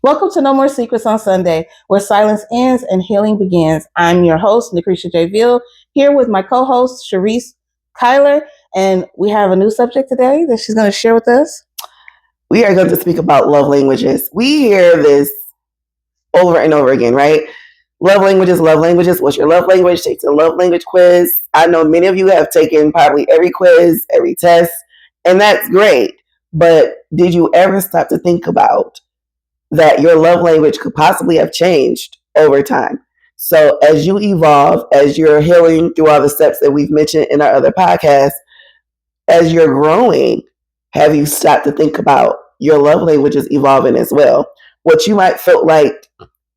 Welcome to No More Secrets on Sunday, where silence ends and healing begins. I'm your host, Lucretia J. Veal, here with my co-host, Sharice Kyler, and we have a new subject today that she's going to share with us. We are going to speak about love languages. We hear this over and over again, right? Love languages, love languages. What's your love language? Take the love language quiz. I know many of you have taken probably every quiz, every test, and that's great. But did you ever stop to think about that your love language could possibly have changed over time? So as you evolve, as you're healing through all the steps that we've mentioned in our other podcasts, as you're growing, have you stopped to think about your love languages evolving as well? What you might feel like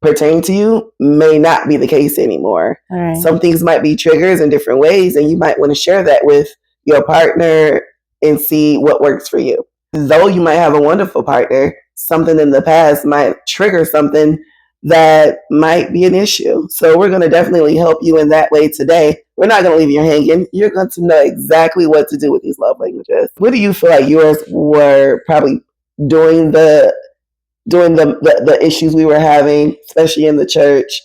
pertain to you may not be the case anymore. Right. Some things might be triggers in different ways, and you might want to share that with your partner and see what works for you. Though you might have a wonderful partner, something in the past might trigger something that might be an issue. So we're going to definitely help you in that way today. We're not going to leave you hanging. You're going to know exactly what to do with these love languages. What do you feel like yours were probably during the issues we were having, especially in the church,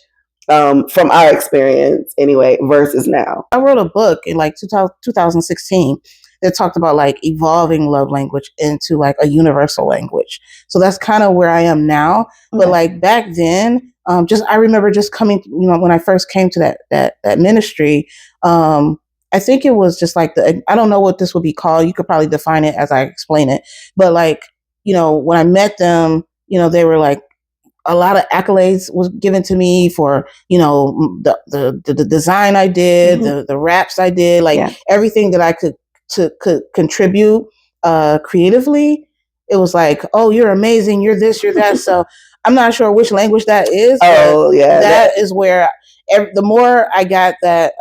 from our experience anyway, versus now? I wrote a book in like 2016 that talked about like evolving love language into like a universal language. So that's kind of where I am now. Okay. But like back then, I remember just coming, when I first came to that ministry, I think it was just like I don't know what this would be called. You could probably define it as I explain it. But like, when I met them, they were like, a lot of accolades was given to me for, the design I did, mm-hmm. the raps I did, like everything that I could contribute creatively. It was like, oh, you're amazing, you're this, you're that. So I'm not sure which language that is. Oh, yeah. That is where the more I got that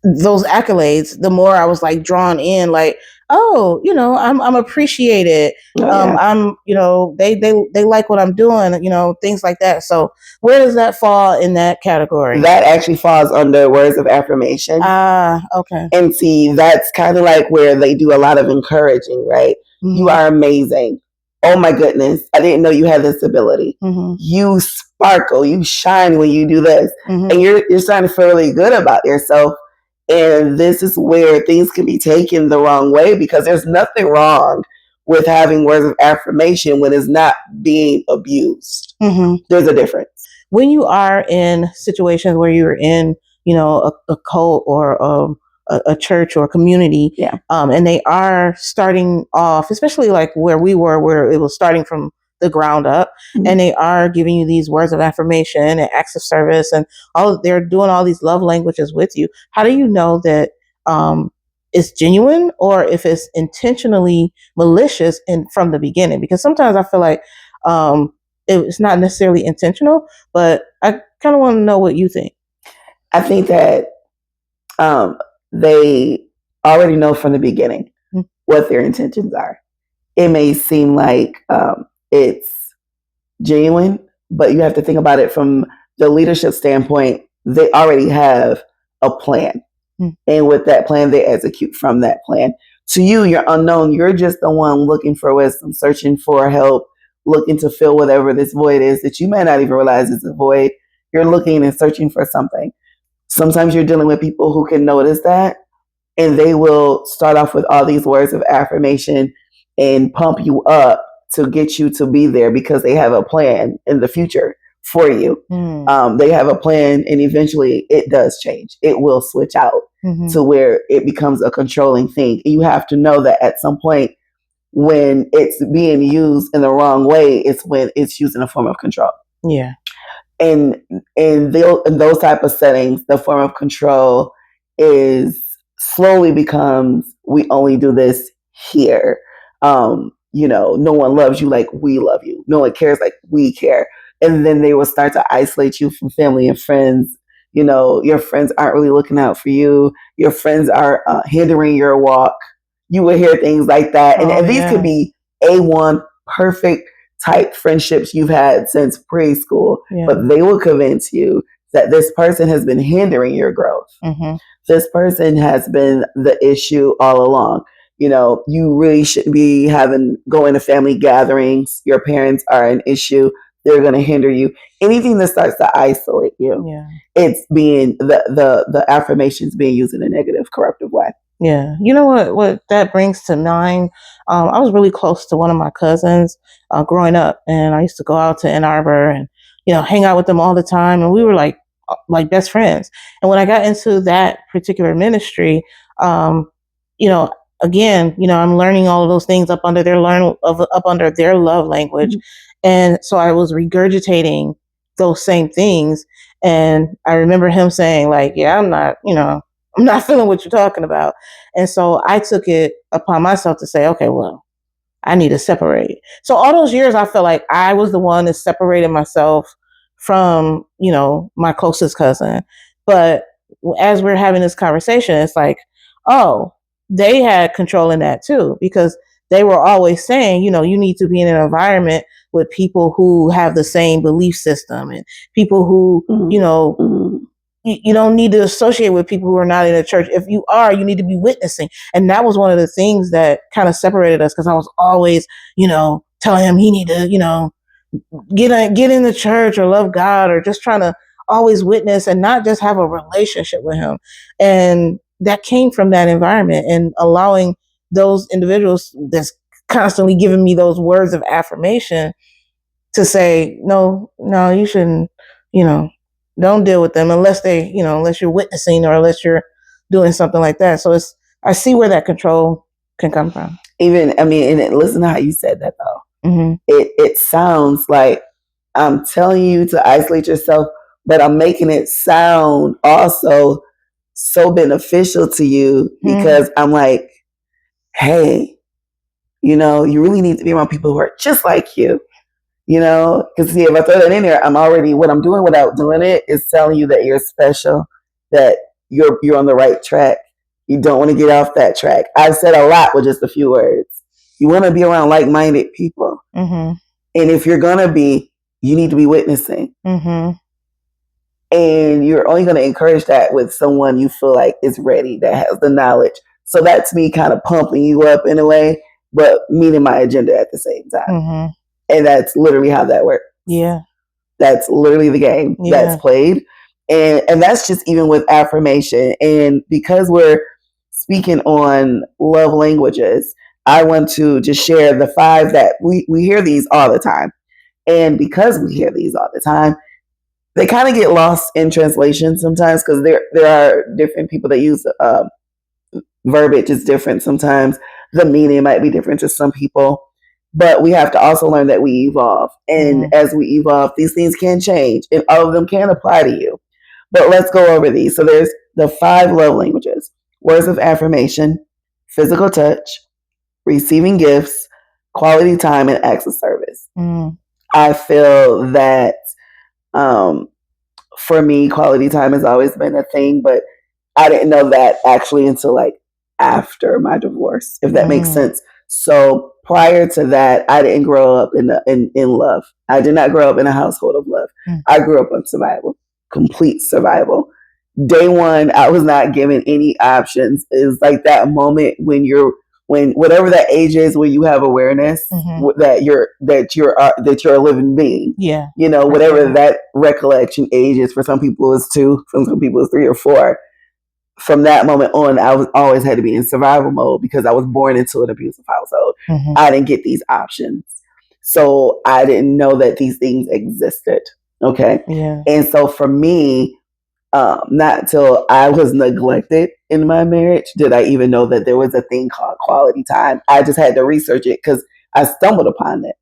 those accolades, the more I was like drawn in, like, oh, I'm appreciated. I'm, they like what I'm doing, things like that. So where does that fall in that category? That actually falls under words of affirmation. Okay. And see, that's kind of like where they do a lot of encouraging, right? Mm-hmm. You are amazing. Oh my goodness, I didn't know you had this ability. Mm-hmm. You sparkle, you shine when you do this. Mm-hmm. And you're starting to feel really good about yourself. And this is where things can be taken the wrong way, because there's nothing wrong with having words of affirmation when it's not being abused. Mm-hmm. There's a difference. When you are in situations where you're in, a cult or a church or a community, and they are starting off, especially like where we were, where it was starting from the ground up, mm-hmm. and they are giving you these words of affirmation and acts of service, and they're doing all these love languages with you. How do you know that it's genuine or if it's intentionally malicious from the beginning? Because sometimes I feel like it's not necessarily intentional, but I kind of want to know what you think. I think that they already know from the beginning mm-hmm. what their intentions are. It may seem like it's genuine, but you have to think about it from the leadership standpoint. They already have a plan. Mm-hmm. And with that plan, they execute from that plan. To you, you're unknown. You're just the one looking for wisdom, searching for help, looking to fill whatever this void is that you may not even realize is a void. You're looking and searching for something. Sometimes you're dealing with people who can notice that, and they will start off with all these words of affirmation and pump you up to get you to be there because they have a plan in the future for you. Mm. They have a plan, and eventually it does change. It will switch out mm-hmm. to where it becomes a controlling thing. You have to know that at some point when it's being used in the wrong way, it's when it's used in a form of control. Yeah. And in those type of settings, the form of control slowly becomes, we only do this here. No one loves you like we love you. No one cares like we care. And then they will start to isolate you from family and friends. Your friends aren't really looking out for you. Your friends are hindering your walk. You will hear things like that. And these could be A1 perfect type friendships you've had since preschool, but they will convince you that this person has been hindering your growth. Mm-hmm. This person has been the issue all along. you really shouldn't be going to family gatherings. Your parents are an issue. They're going to hinder you. Anything that starts to isolate you, it's being the affirmations being used in a negative, corruptive way. Yeah. You know what that brings to mind? I was really close to one of my cousins growing up, and I used to go out to Ann Arbor and, hang out with them all the time. And we were like best friends. And when I got into that particular ministry, you know, again, I'm learning all of those things up under their love language. Mm-hmm. And so I was regurgitating those same things. And I remember him saying, like, yeah, I'm not feeling what you're talking about. And so I took it upon myself to say, okay, well, I need to separate. So all those years, I felt like I was the one that separated myself from, my closest cousin. But as we're having this conversation, it's like, oh, they had control in that too, because they were always saying, you need to be in an environment with people who have the same belief system and people who, you don't need to associate with people who are not in the church. If you are, you need to be witnessing. And that was one of the things that kind of separated us, because I was always, telling him he need to, get in the church or love God, or just trying to always witness and not just have a relationship with him. And that came from that environment, and allowing those individuals that's constantly giving me those words of affirmation to say, no, you shouldn't, don't deal with them unless unless you're witnessing or unless you're doing something like that. So I see where that control can come from. Listen to how you said that though. Mm-hmm. It sounds like I'm telling you to isolate yourself, but I'm making it sound also so beneficial to you, because I'm like, hey, you really need to be around people who are just like you. Because see, if I throw that in there, what I'm doing without doing it is telling you that you're special, that you're on the right track. You don't want to get off that track. I've said a lot with just a few words. You want to be around like-minded people. Mm-hmm. And if you're going to be, you need to be witnessing. Mm-hmm. And you're only going to encourage that with someone you feel like is ready, that has the knowledge. So that's me kind of pumping you up in a way, but meeting my agenda at the same time. Mm-hmm. And that's literally how that works. Yeah. That's literally the game that's played. And that's just even with affirmation. And because we're speaking on love languages, I want to just share the 5 that we hear these all the time. And because we hear these all the time, they kind of get lost in translation sometimes, because there are different people that use verbiage is different sometimes. The meaning might be different to some people. But we have to also learn that we evolve. And as we evolve, these things can change, and all of them can apply to you. But let's go over these. So there's the 5 love languages: words of affirmation, physical touch, receiving gifts, quality time, and acts of service. I feel that for me, quality time has always been a thing, but I didn't know that actually until like after my divorce, if that makes sense. So prior to that, I didn't grow up in love. I did not grow up in a household of love. I grew up in survival, complete survival. Day one, I was not given any options. It's like that moment when whatever that age is, where you have awareness that you're a living being. Yeah. Whatever that recollection age is. For some people it's 2, for some people it's 3 or 4. From that moment on, I was always had to be in survival mode, because I was born into an abusive household. I didn't get these options. So I didn't know that these things existed. Okay. Yeah. And so for me, not until I was neglected in my marriage did I even know that there was a thing called quality time. I just had to research it because I stumbled upon it.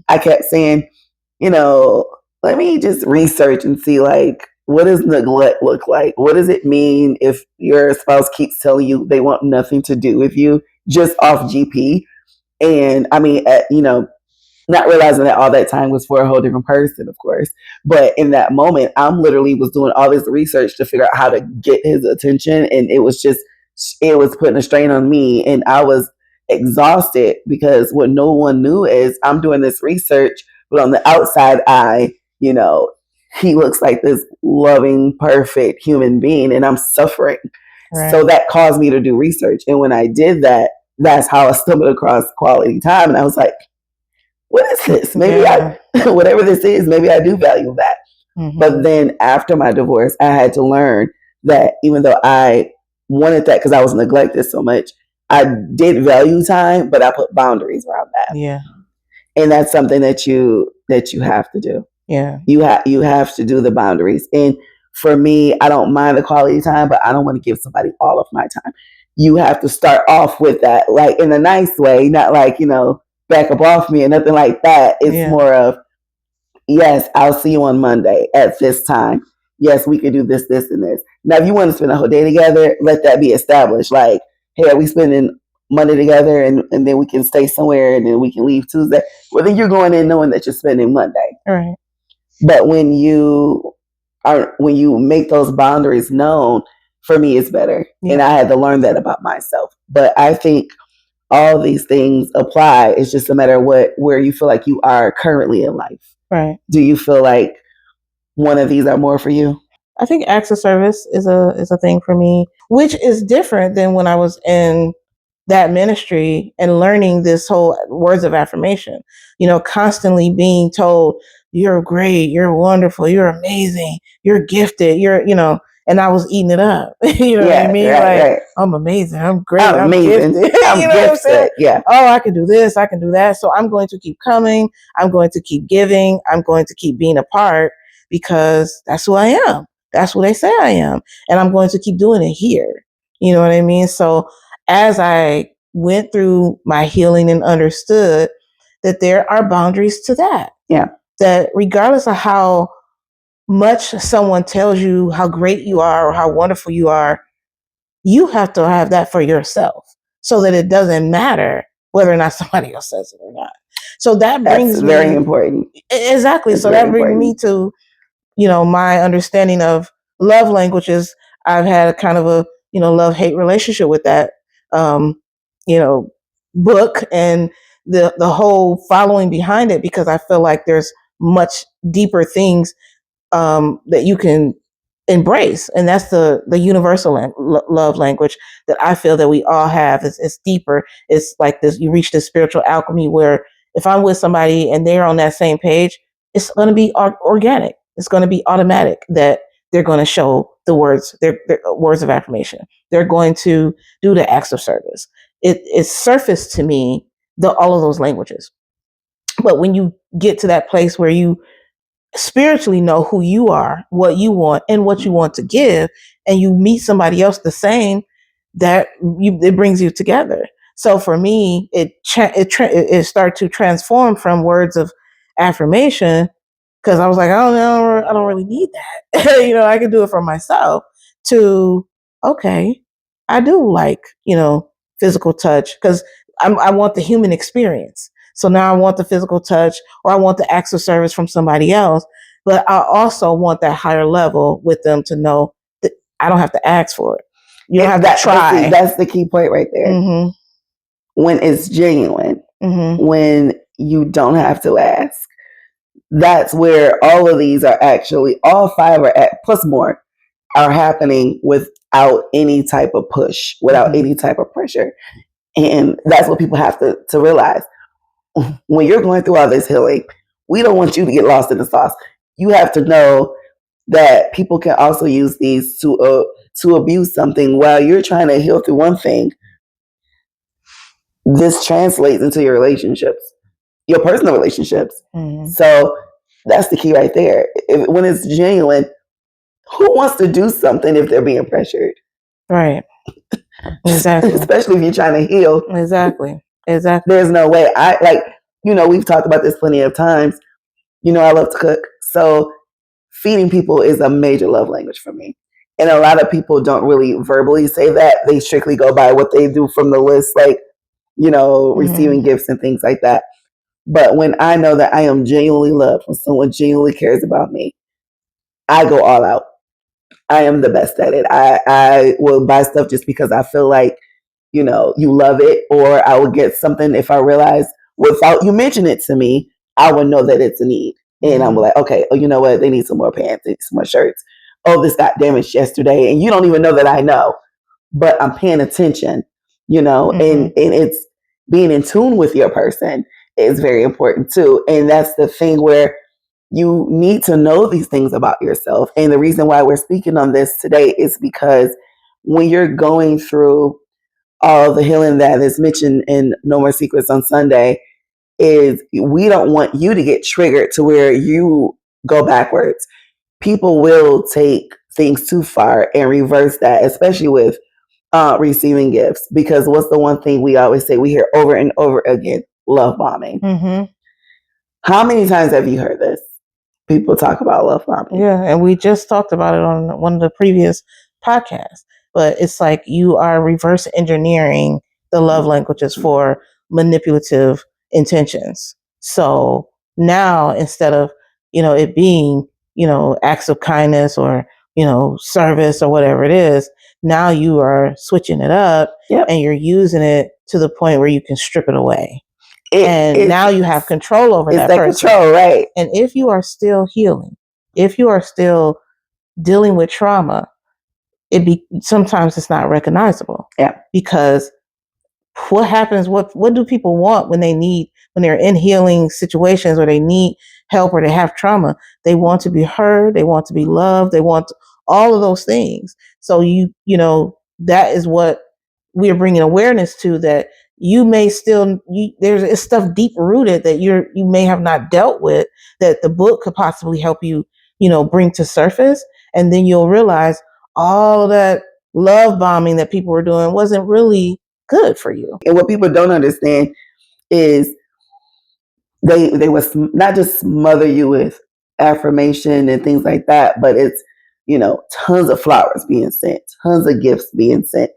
I kept saying, let me just research and see, like, what does neglect look like? What does it mean if your spouse keeps telling you they want nothing to do with you, just off GP? And not realizing that all that time was for a whole different person, of course. But in that moment, I'm literally was doing all this research to figure out how to get his attention. And it was putting a strain on me. And I was exhausted, because what no one knew is I'm doing this research, but on the outside eye, he looks like this loving, perfect human being, and I'm suffering. Right. So that caused me to do research. And when I did that, that's how I stumbled across quality time. And I was like, what is this? Maybe I, whatever this is, maybe I do value that. Mm-hmm. But then after my divorce, I had to learn that even though I wanted that because I was neglected so much, I did value time, but I put boundaries around that. Yeah. And that's something that you have to do. Yeah. You have to do the boundaries. And for me, I don't mind the quality time, but I don't want to give somebody all of my time. You have to start off with that, like in a nice way, not like, back up off me or nothing like that. It's more of, yes, I'll see you on Monday at this time. Yes, we can do this, this, and this. Now, if you want to spend a whole day together, let that be established. Like, hey, are we spending Monday together and then we can stay somewhere and then we can leave Tuesday? Well, then you're going in knowing that you're spending Monday. All right. But when you make those boundaries known, for me, it's better. Yeah. And I had to learn that about myself. But I think all these things apply. It's just a matter of where you feel like you are currently in life. Right. Do you feel like one of these are more for you? I think acts of service is a thing for me, which is different than when I was in that ministry and learning this whole words of affirmation, constantly being told, you're great, you're wonderful, you're amazing, you're gifted, and I was eating it up. You know what I mean? Right. I'm amazing, I'm great, I'm gifted. I'm you know gifted. What I'm saying? Yeah. Oh, I can do this, I can do that. So I'm going to keep coming. I'm going to keep giving. I'm going to keep being a part because that's who I am. That's who they say I am. And I'm going to keep doing it here. You know what I mean? So as I went through my healing and understood that there are boundaries to that. Yeah. That regardless of how much someone tells you how great you are or how wonderful you are, you have to have that for yourself so that it doesn't matter whether or not somebody else says it or not. So that brings me very important. Exactly. So that brings me to, my understanding of love languages. I've had a kind of a, love-hate relationship with that, book and the whole following behind it, because I feel like there's much deeper things that you can embrace. And that's the universal love language that I feel that we all have. It's deeper. It's like this, you reach this spiritual alchemy where if I'm with somebody and they're on that same page, it's going to be organic. It's going to be automatic that they're going to show the words, their words of affirmation. They're going to do the acts of service. It's surfaced to me all of those languages. But when you get to that place where you spiritually know who you are, what you want, and what you want to give, and you meet somebody else the same, it brings you together. So for me, it started to transform from words of affirmation, because I was like, I don't really need that. I can do it for myself, to, okay, I do like, physical touch, because I want the human experience. So now I want the physical touch, or I want the acts of service from somebody else, but I also want that higher level with them to know that I don't have to ask for it. You don't have to try. That's the key point right there. Mm-hmm. When it's genuine, when you don't have to ask, that's where all of these are actually, all five are plus more, are happening without any type of push, without any type of pressure. And that's what people have to realize. When you're going through all this healing, we don't want you to get lost in the sauce. You have to know that people can also use these to abuse something while you're trying to heal through one thing. This translates into your relationships, your personal relationships. Mm-hmm. So that's the key right there. When it's genuine, who wants to do something if they're being pressured? Right. Exactly. Especially if you're trying to heal. Exactly. There's no way. We've talked about this plenty of times. I love to cook. So feeding people is a major love language for me. And a lot of people don't really verbally say that. They strictly go by what they do from the list, like, receiving gifts and things like that. But when I know that I am genuinely loved, when someone genuinely cares about me, I go all out. I am the best at it. I will buy stuff just because I feel like, you love it, or I will get something if I realize without you mention it to me, I would know that it's a need. And I'm like, okay, you know what? They need some more pants, they need some more shirts. Oh, this got damaged yesterday. And you don't even know that I know, but I'm paying attention and it's being in tune with your person is very important too. And that's the thing where you need to know these things about yourself. And the reason why we're speaking on this today is because when you're going through all the healing that is mentioned in No More Secrets on Sunday, is we don't want you to get triggered to where you go backwards. People will take things too far and reverse that, especially with receiving gifts. Because what's the one thing we always say, we hear over and over again? Love bombing. How many times have you heard this? People talk about love bombing. Yeah, and we just talked about it on one of the previous podcasts. But it's like you are reverse engineering the love languages for manipulative intentions. So now instead of, it being, acts of kindness or, service or whatever it is, now you are switching it up and you're using it to the point where you can strip it away. And now you have control over that person. Control, right? And if you are still healing, if you are still dealing with trauma, sometimes it's not recognizable. Yeah. Because what happens? What do people want when they're in healing situations or they need help or they have trauma? They want to be heard. They want to be loved. They want all of those things. So that is what we are bringing awareness to, that you may still, there's stuff deep rooted that you may have not dealt with, that the book could possibly help you, bring to surface. And then you'll realize all of that love bombing that people were doing wasn't really good for you. And what people don't understand is they was not just smother you with affirmation and things like that, but it's, tons of flowers being sent, tons of gifts being sent.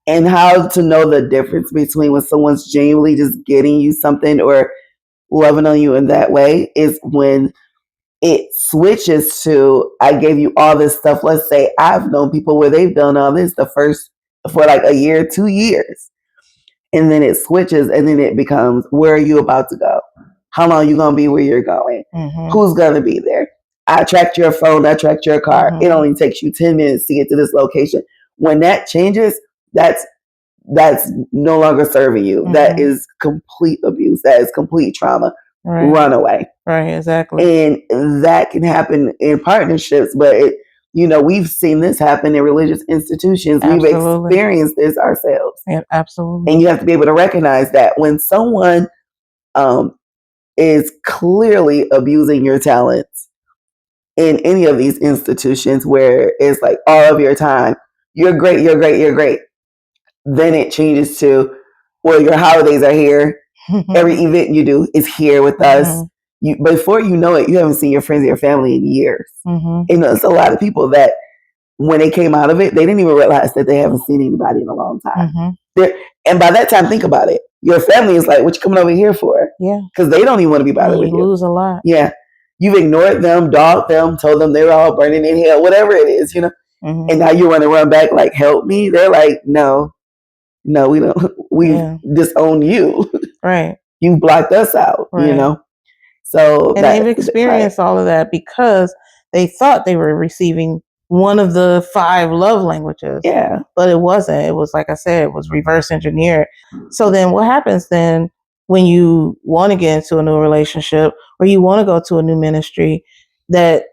And how to know the difference between when someone's genuinely just getting you something or loving on you in that way is when it switches to, I gave you all this stuff. Let's say I've known people where they've done all this for like a year, 2 years. And then it switches and then it becomes, where are you about to go? How long are you going to be where you're going? Who's going to be there? I tracked your phone. I tracked your car. It only takes you 10 minutes to get to this location. When that changes, that's no longer serving you. That is complete abuse. That is complete trauma. Right. Run away. Right, exactly. And that can happen in partnerships, but we've seen this happen in religious institutions. Absolutely. We've experienced this ourselves. Yeah, absolutely. And you have to be able to recognize that when someone is clearly abusing your talents in any of these institutions where it's like all of your time, you're great, you're great, you're great. Then it changes to, well, your holidays are here. Every event you do is here with us. Before you know it, you haven't seen your friends or your family in years. There's a lot of people that when they came out of it, they didn't even realize that they haven't seen anybody in a long time. And by that time, think about it. Your family is like, what you coming over here for? Yeah. Because they don't even want to be bothered with you. You lose a lot. Yeah. You've ignored them, dogged them, told them they were all burning in hell, whatever it is, And now you want to run back like, help me? They're like, no, we don't. We disown you. Right. You blocked us out, right. So and they've experienced all of that because they thought they were receiving one of the 5 love languages. Yeah. But it wasn't. It was, like I said, it was reverse engineered. So then what happens then when you want to get into a new relationship or you want to go to a new ministry that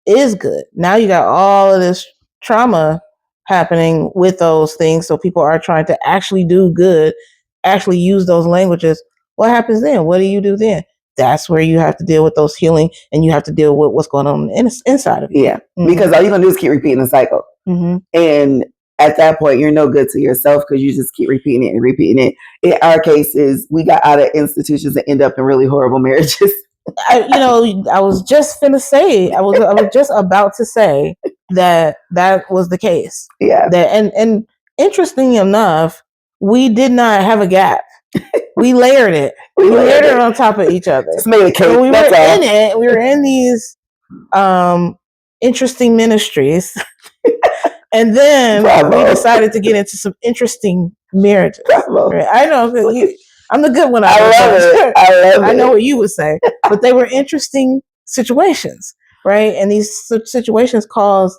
is good? Now you got all of this trauma happening with those things. So people are trying to actually do good, actually use those languages. What happens then? What do you do then? That's where you have to deal with those healing and you have to deal with what's going on inside of you. Yeah. Because all you're going to do is keep repeating the cycle. And at that point, you're no good to yourself because you just keep repeating it and repeating it. In our cases, we got out of institutions and end up in really horrible marriages. I was just about to say that was the case. Yeah. And interesting enough, we did not have a gap. We layered it. We layered it on top of each other. Just made a cake. So we were in it. We were in these interesting ministries. And then we decided to get into some interesting marriages. Right? I know. I'm the good one. I love it. I know what you would say. But they were interesting situations, right? And these situations caused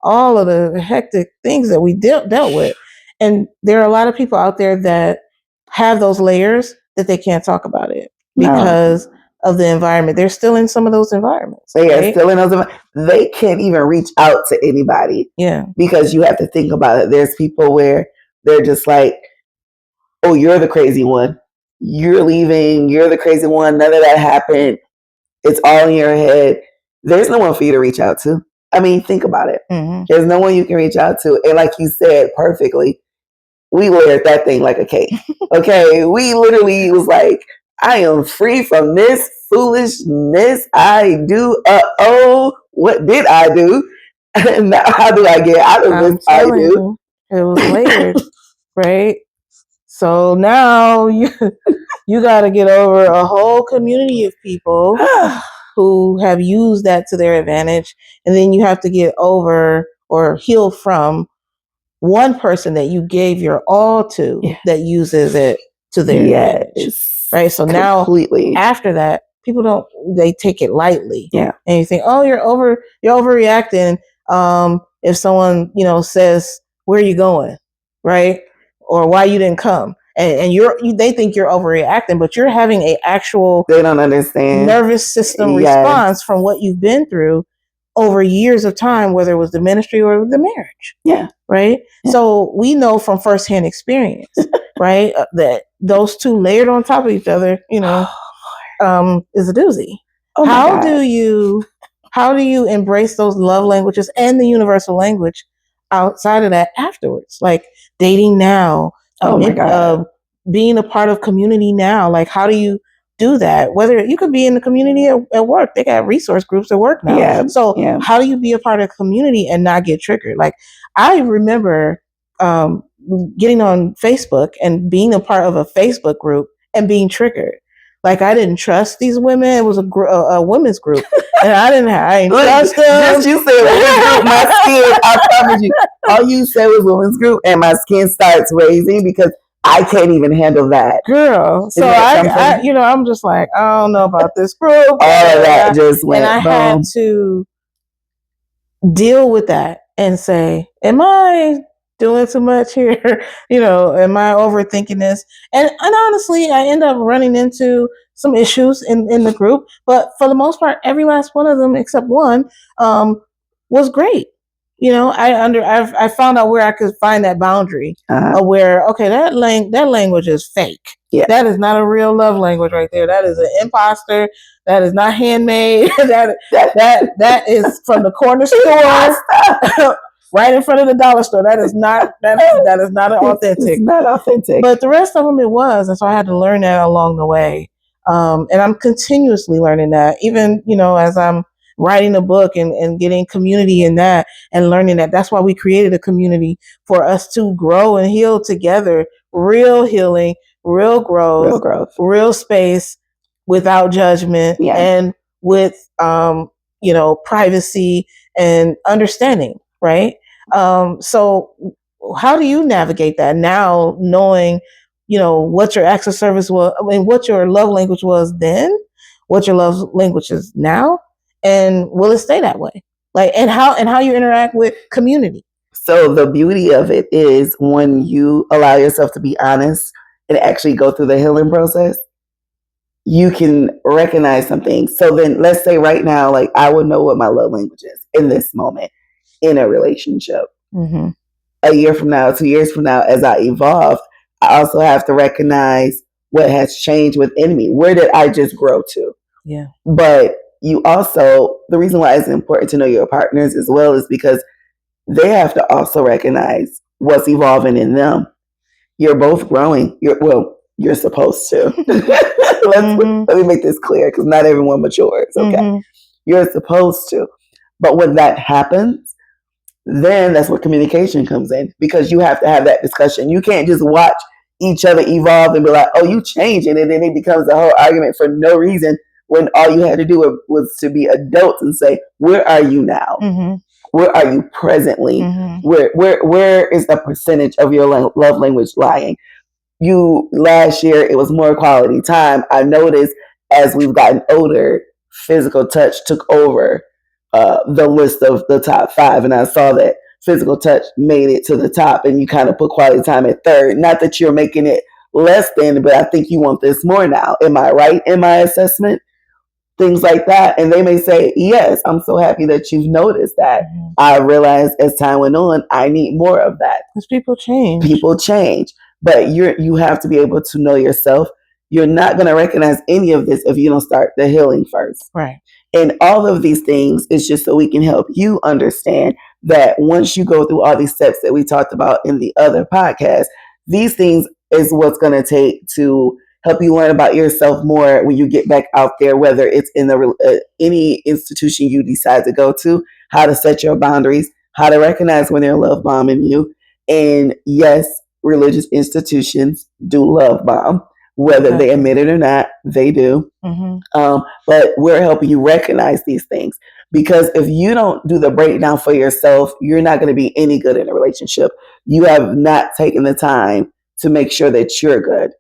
all of the hectic things that we dealt with. And there are a lot of people out there that have those layers that they can't talk about it because of the environment. They're still in some of those environments. They are still in those. They can't even reach out to anybody. Yeah. Because you have to think about it. There's people where they're just like, oh, you're the crazy one. You're leaving. You're the crazy one. None of that happened. It's all in your head. There's no one for you to reach out to. I mean, think about it. Mm-hmm. There's no one you can reach out to. And like you said perfectly, we layered that thing like a cake. Okay. We literally was like, I am free from this foolishness. I do. What did I do? Now, how do I get out of this? I do. It was layered, right? So now you got to get over a whole community of people who have used that to their advantage, and then you have to get over or heal from one person that you gave your all to that uses it to their advantage, right? So completely. Now after that, people they take it lightly, and you think, oh, you're overreacting. If someone says, where are you going, right, or why you didn't come, and they think you're overreacting, but you're having a actual, they don't understand, nervous system response from what you've been through over years of time, whether it was the ministry or the marriage. Yeah. Right. Yeah. So we know from firsthand experience, right, that those two layered on top of each other, is a doozy. Oh, how do you embrace those love languages and the universal language outside of that afterwards? Like dating now, being a part of community now. Like, how do you do that? Whether you could be in the community at work, they got resource groups at work now. Yeah. So how do you be a part of the community and not get triggered? Like, I remember getting on Facebook and being a part of a Facebook group and being triggered. Like, I didn't trust these women. It was a women's group, and I didn't trust them. Just you said women's group, my skin. I promise you, all you said was women's group, and my skin starts raising because I can't even handle that, girl. So I'm just like, I don't know about this group. All of that just went. And I had to deal with that and say, am I doing too much here? Am I overthinking this? And honestly, I end up running into some issues in the group, but for the most part, every last one of them except one was great. I found out where I could find that boundary of where, okay, that language is fake. Yeah. That is not a real love language right there. That is an imposter. That is not handmade. that is from the corner store. Right in front of the dollar store. That is not authentic. It's not authentic. But the rest of them it was. And so I had to learn that along the way. And I'm continuously learning that, even, as I'm writing a book and getting community in that and learning that. That's why we created a community, for us to grow and heal together. Real healing, real growth, real space without judgment, and with, privacy and understanding. Right. So how do you navigate that now, knowing, what your acts of service was, what your love language was then, what your love language is now, and will it stay that way? Like, and how you interact with community. So the beauty of it is when you allow yourself to be honest and actually go through the healing process, you can recognize some things. So then let's say right now, like, I would know what my love language is in this moment in a relationship. Mm-hmm. A year from now, 2 years from now, as I evolve, I also have to recognize what has changed within me. Where did I just grow to? Yeah. But you also, the reason why it's important to know your partners as well is because they have to also recognize what's evolving in them. You're both growing. You're supposed to. Let me make this clear, because not everyone matures. Okay. Mm-hmm. You're supposed to. But when that happens, then that's where communication comes in, because you have to have that discussion. You can't just watch each other evolve and be like, oh, you changing, and then it becomes a whole argument for no reason, when all you had to do was to be adults and say, where are you now? Mm-hmm. Where are you presently? Mm-hmm. Where is the percentage of your love language lying? Last year, it was more quality time. I noticed as we've gotten older, physical touch took over the list of the top 5. And I saw that physical touch made it to the top and you kind of put quality time at third. Not that you're making it less than, but I think you want this more now. Am I right in my assessment? Things like that. And they may say, yes, I'm so happy that you've noticed that. I realized as time went on, I need more of that. Because people change. People change. But you have to be able to know yourself. You're not going to recognize any of this if you don't start the healing first. Right. And all of these things is just so we can help you understand that once you go through all these steps that we talked about in the other podcast, these things is what's going to take to help you learn about yourself more when you get back out there, whether it's in any institution you decide to go to, how to set your boundaries, how to recognize when they're love bombing you. And yes, religious institutions do love bomb. Whether they admit it or not, they do. But we're helping you recognize these things. Because if you don't do the breakdown for yourself, you're not going to be any good in a relationship. You have not taken the time to make sure that you're good.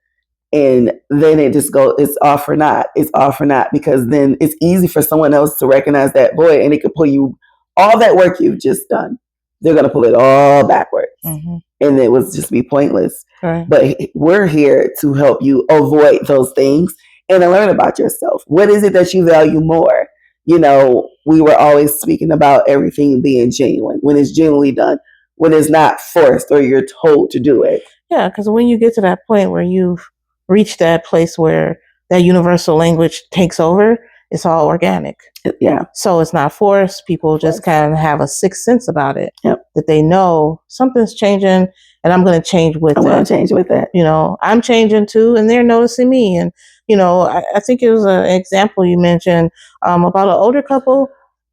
And then it just goes, it's off or not. It's off or not. Because then it's easy for someone else to recognize that void and it could pull you all that work you've just done. They're going to pull it all backwards. And it would just be pointless. Right. But we're here to help you avoid those things and to learn about yourself. What is it that you value more? You know, we were always speaking about everything being genuine, when it's genuinely done, when it's not forced or you're told to do it. Yeah, because when you get to that point where you've reached that place where that universal language takes over, it's all organic. Yeah. So it's not forced. People just kind of have a sixth sense about it. Yep. That they know something's changing and I'm going to change with it. I'm going to change with it. You know, I'm changing too and they're noticing me. And, you know, I think it was an example you mentioned about an older couple.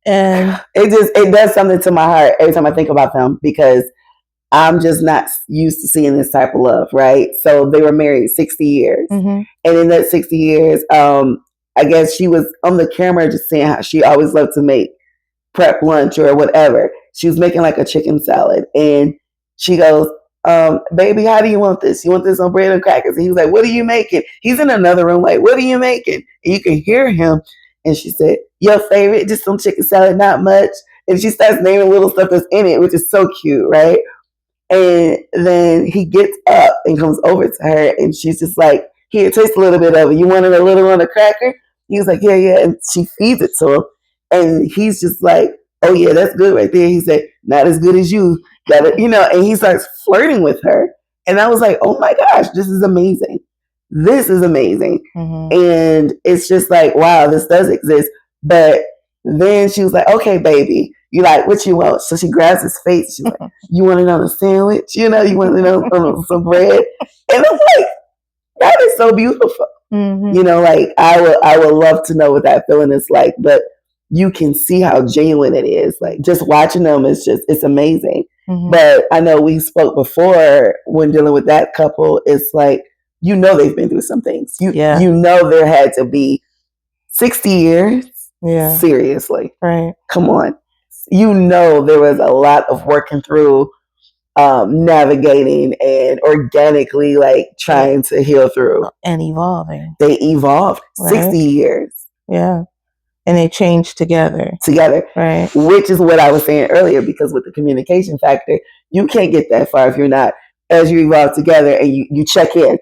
And it does something to my heart every time I think about them because I'm just not used to seeing this type of love, right? So they were married 60 years. And in that 60 years, I guess she was on the camera just saying how she always loved to make prep lunch or whatever. She was making like a chicken salad. And she goes, baby, how do you want this? You want this on bread and crackers? And he was like, what are you making? He's in another room like, what are you making? And you can hear him. And she said, your favorite, just some chicken salad, not much. And she starts naming little stuff that's in it, which is so cute, right? And then he gets up and comes over to her and she's just like, here, taste a little bit of it. You wanted a little on a cracker? He was like, yeah, yeah. And she feeds it to him. And he's just like, oh, yeah, that's good right there. He said, not as good as you. Got it, you know, and he starts flirting with her. And I was like, oh, my gosh, this is amazing. This is amazing. And it's just like, wow, this does exist. But then she was like, okay, baby, you like what you want. So she grabs his face. She's like, you want it on a sandwich? You know, you want it on some bread? And I'm like, that is so beautiful. You know, like I would love to know what that feeling is like, but you can see how genuine it is. Like just watching them is it's amazing. But I know we spoke before when dealing with that couple, it's like, you know, they've been through some things. You know, there had to be 60 years. Yeah. Seriously. Right. Come on. You know, there was a lot of working through, navigating and organically like trying to heal through. And evolving. They evolved 60 years. Yeah. And they changed together. Right. Which is what I was saying earlier, because with the communication factor, you can't get that far if you're not, as you evolve together and you check in.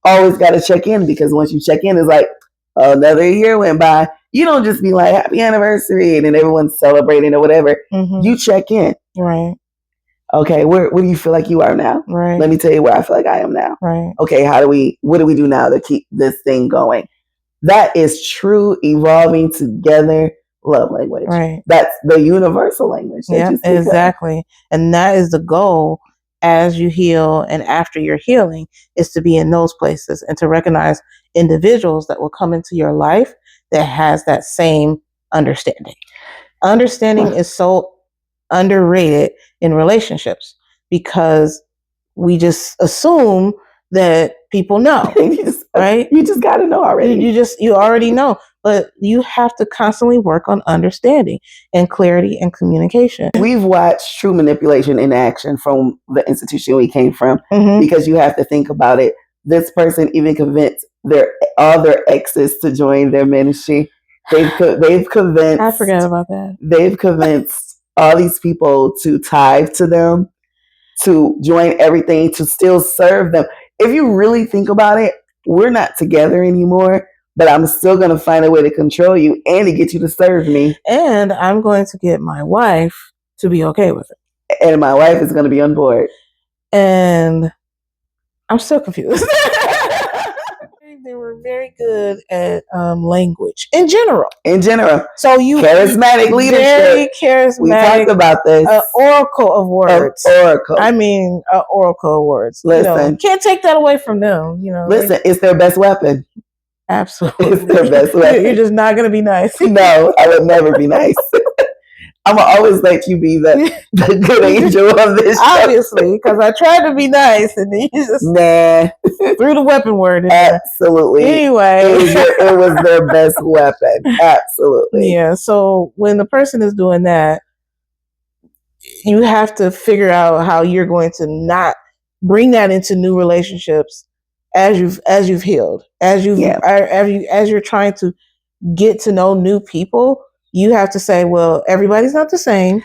Always got to check in, because once you check in, it's like another year went by. You don't just be like, happy anniversary, and then everyone's celebrating or whatever. You check in. Right. Okay, where do you feel like you are now? Right. Let me tell you where I feel like I am now. Right. Okay, what do we do now to keep this thing going? That is true evolving together love language. Right. That's the universal language. Yeah, exactly. And that is the goal as you heal and after you're healing, is to be in those places and to recognize individuals that will come into your life that has that same understanding. Understanding is so underrated in relationships because we just assume that people know, right? You just got to know already. You already know, but you have to constantly work on understanding and clarity and communication. We've watched true manipulation in action from the institution we came from, because you have to think about it. This person even convinced all their exes to join their ministry. They've convinced. I forgot about that. They've convinced all these people to tithe to them, to join everything, to still serve them. If you really think about it, we're not together anymore, but I'm still going to find a way to control you and to get you to serve me. And I'm going to get my wife to be okay with it. And my wife is going to be on board. And I'm still confused. They were very good at language in general. So you charismatic leadership. Very charismatic. We talked about this. Oracle of words. Oracle. I mean, oracle of words. Listen, can't take that away from them. Listen, it's their best weapon. Absolutely, it's their best weapon. You're just not going to be nice. No, I would never be nice. I'm going to always let you be the good angel of this show. Obviously, because I tried to be nice and then you just threw the weapon word in Absolutely. There. Anyway. It was their best weapon. Absolutely. Yeah, so when the person is doing that, you have to figure out how you're going to not bring that into new relationships as you've healed. As you're trying to get to know new people, you have to say, well, everybody's not the same.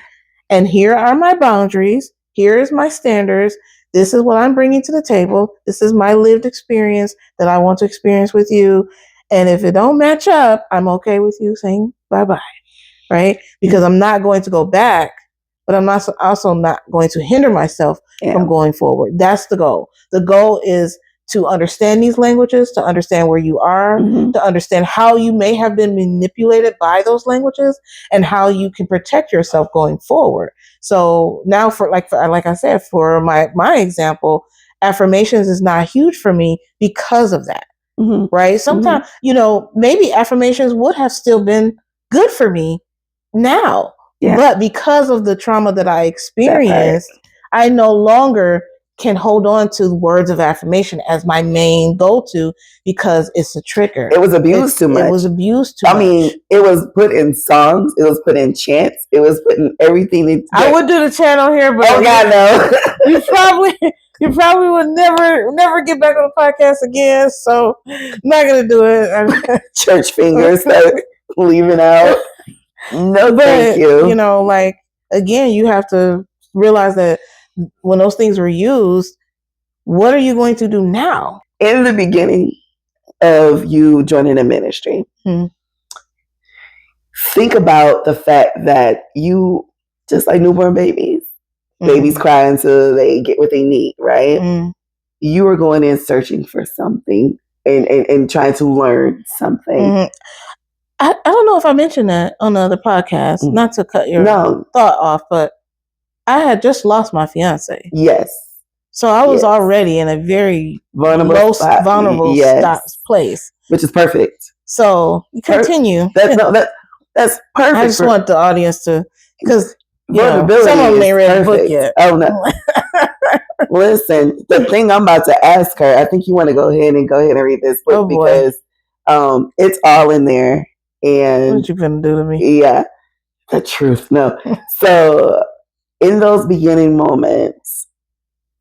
And here are my boundaries. Here is my standards. This is what I'm bringing to the table. This is my lived experience that I want to experience with you. And if it don't match up, I'm okay with you saying bye-bye, right? Because I'm not going to go back, but I'm also not going to hinder myself from going forward. That's the goal. The goal is to understand these languages, to understand where you are, to understand how you may have been manipulated by those languages and how you can protect yourself going forward. So now for like I said, for my example, affirmations is not huge for me because of that. Right? Sometimes, maybe affirmations would have still been good for me now, but because of the trauma that I experienced, I no longer can hold on to words of affirmation as my main go-to because it's a trigger. It was abused too much. It was abused too much. I mean, it was put in songs. It was put in chants. It was put in everything. I would do the chant on here, but oh God, no. you probably would never get back on the podcast again. So I'm not gonna do it. Church fingers leaving out. No, but, thank you. Again, you have to realize that when those things were used, what are you going to do now? In the beginning of you joining a ministry, think about the fact that you, just like newborn babies, babies cry until they get what they need, right? You are going in searching for something and trying to learn something. I don't know if I mentioned that on the other podcast, not to cut your thought off, but I had just lost my fiance. Yes. So I was already in a very vulnerable place. Which is perfect. So you continue. That's perfect. I just want the audience to, because some of them ain't read the book yet. Oh, no. Listen, the thing I'm about to ask her, I think you want to go ahead and read this book because it's all in there. And what you gonna do to me? Yeah, the truth. No. So in those beginning moments,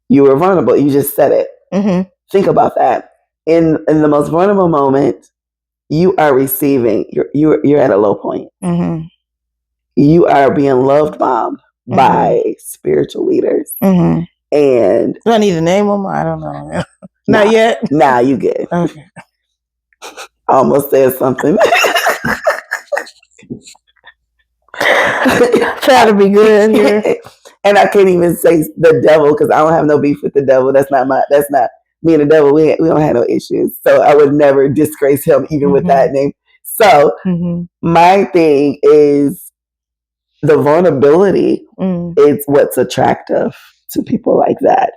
you were vulnerable. You just said it. Think about that. In the most vulnerable moment, you are receiving. You're at a low point. You are being loved bombed by spiritual leaders. And do I need to name them? I don't know. Not yet. Nah, you good. Okay. I almost said something. Try to be good here. And I can't even say the devil because I don't have no beef with the devil. That's not me and the devil. We don't have no issues. So I would never disgrace him even with that name. So my thing is the vulnerability is what's attractive to people like that.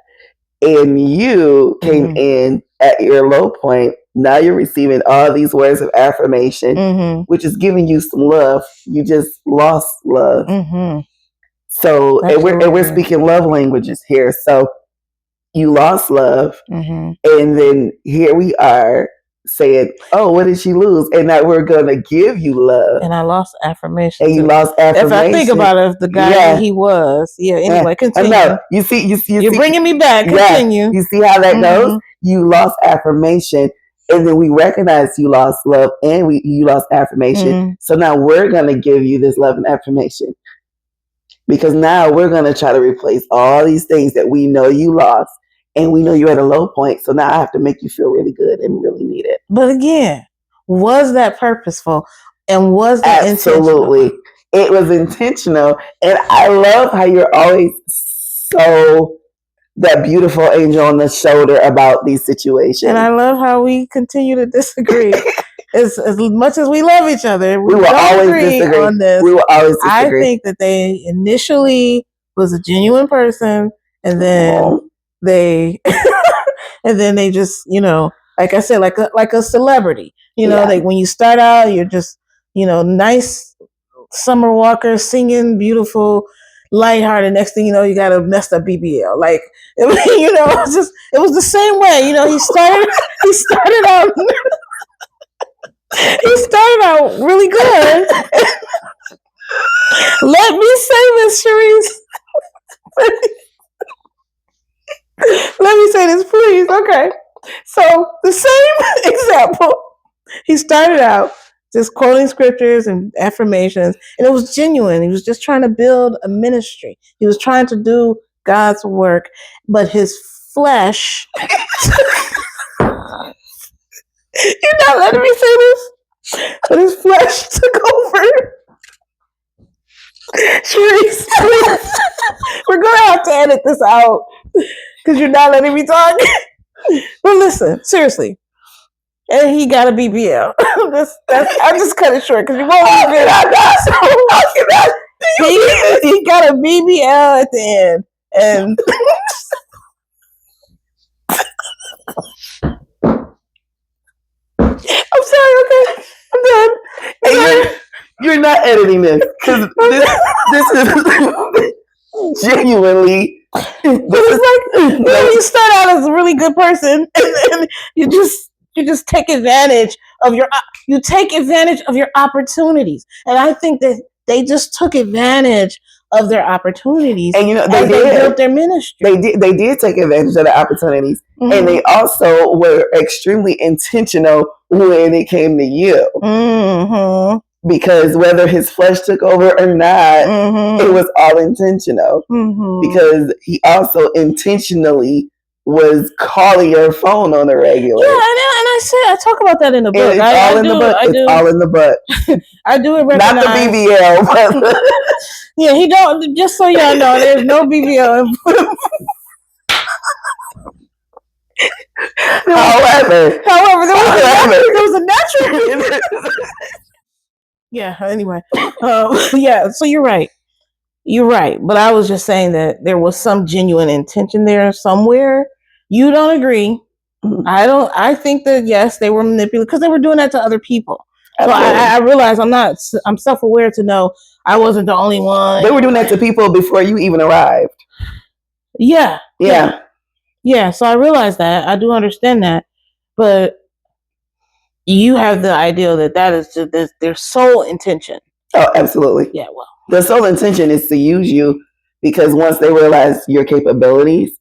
And you came in at your low point. Now you're receiving all these words of affirmation, which is giving you some love. You just lost love. So, and we're speaking love languages here. So you lost love. And then here we are saying, oh, what did she lose? And now we're going to give you love. And I lost affirmation. And you lost affirmation. If I think about it, the guy that he was. Anyway, continue. No, you see, you're bringing me back. Continue. You see how that goes? You lost affirmation. And then we recognize you lost love and you lost affirmation. So now we're going to give you this love and affirmation. Because now we're going to try to replace all these things that we know you lost, and we know you're at a low point. So now I have to make you feel really good and really need it. But again, was that purposeful? And was that absolutely intentional? It was intentional. And I love how you're always so that beautiful angel on the shoulder about these situations. And I love how we continue to disagree. as much as we love each other, we will always disagree on this. We will always disagree. I think that they initially was a genuine person, and then they and then they just, like I said, like a celebrity. Like when you start out, you're just, nice summer walker singing beautiful, lighthearted. Next thing you know, you got a messed up BBL. Like, it was the same way. He started out. He started out really good. Let me say this, Sharice. Let me say this, please. Okay. So the same example. He started out just quoting scriptures and affirmations, and it was genuine. He was just trying to build a ministry. He was trying to do God's work, but his flesh. You're not letting me say this, but his flesh took over. Sharice, please. We're gonna have to edit this out because you're not letting me talk. But listen, seriously. And he got a BBL. I just cut it short because you won't leave it. He got a BBL at the end. And I'm sorry, okay? I'm done. You're not editing this because this is genuinely. This is like you start out as a really good person, and then you just take advantage of your opportunities. And I think that they just took advantage of their opportunities, and they built their ministry. They did take advantage of the opportunities, and they also were extremely intentional when it came to you. Because whether his flesh took over or not, it was all intentional. Because he also intentionally was calling your phone on a regular. Yeah, and I talk about that in the book. It's all in the book. It's all in the book. I do it. Not the BBL. But yeah, he don't. Just so y'all know, there's no BBL. However, there was a natural. Yeah. Anyway, yeah. So you're right. But I was just saying that there was some genuine intention there somewhere. You don't agree. I don't. I think that yes, they were manipulated because they were doing that to other people. So I realize I'm self-aware to know I wasn't the only one. They were doing that to people before you even arrived. Yeah. So I realize that. I do understand that, but you have the idea that is just their sole intention. Oh, absolutely. Yeah. Well, the sole intention is to use you because once they realize your capabilities,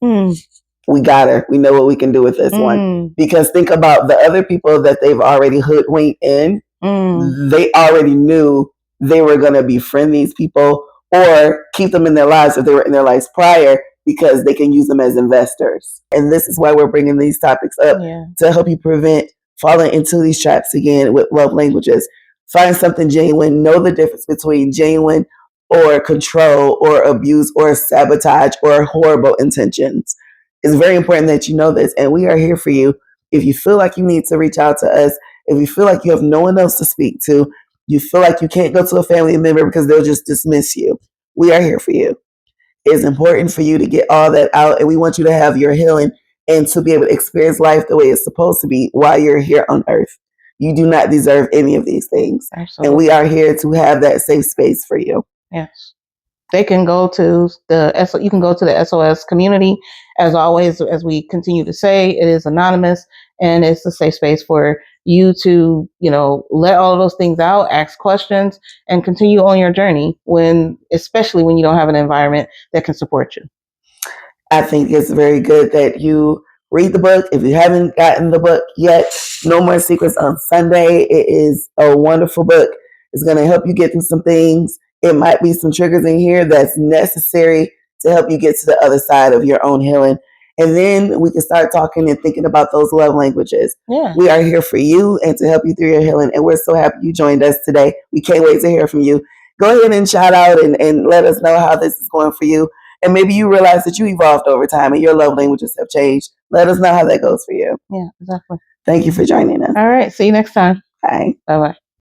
we got her. We know what we can do with this one. Because think about the other people that they've already hoodwinked in. They already knew they were going to befriend these people or keep them in their lives if they were in their lives prior because they can use them as investors. And this is why we're bringing these topics up to help you prevent falling into these traps again with love languages. Find something genuine. Know the difference between genuine or control or abuse or sabotage or horrible intentions. It's very important that you know this, and we are here for you. If you feel like you need to reach out to us, if you feel like you have no one else to speak to, you feel like you can't go to a family member because they'll just dismiss you, we are here for you. It's important for you to get all that out, and we want you to have your healing and to be able to experience life the way it's supposed to be while you're here on earth. You do not deserve any of these things. Absolutely. And we are here to have that safe space for you. Yes. They can go to you can go to the SOS community. As always, as we continue to say, it is anonymous and it's a safe space for you to, let all of those things out, ask questions, and continue on your journey especially when you don't have an environment that can support you. I think it's very good that you read the book. If you haven't gotten the book yet, No More Secrets on Sunday. It is a wonderful book. It's going to help you get through some things. it might be some triggers in here that's necessary to help you get to the other side of your own healing. And then we can start talking and thinking about those love languages. Yeah. We are here for you and to help you through your healing. And we're so happy you joined us today. We can't wait to hear from you. Go ahead and shout out and let us know how this is going for you. And maybe you realize that you evolved over time and your love languages have changed. Let us know how that goes for you. Yeah, exactly. Thank you for joining us. All right. See you next time. Bye. Bye-bye.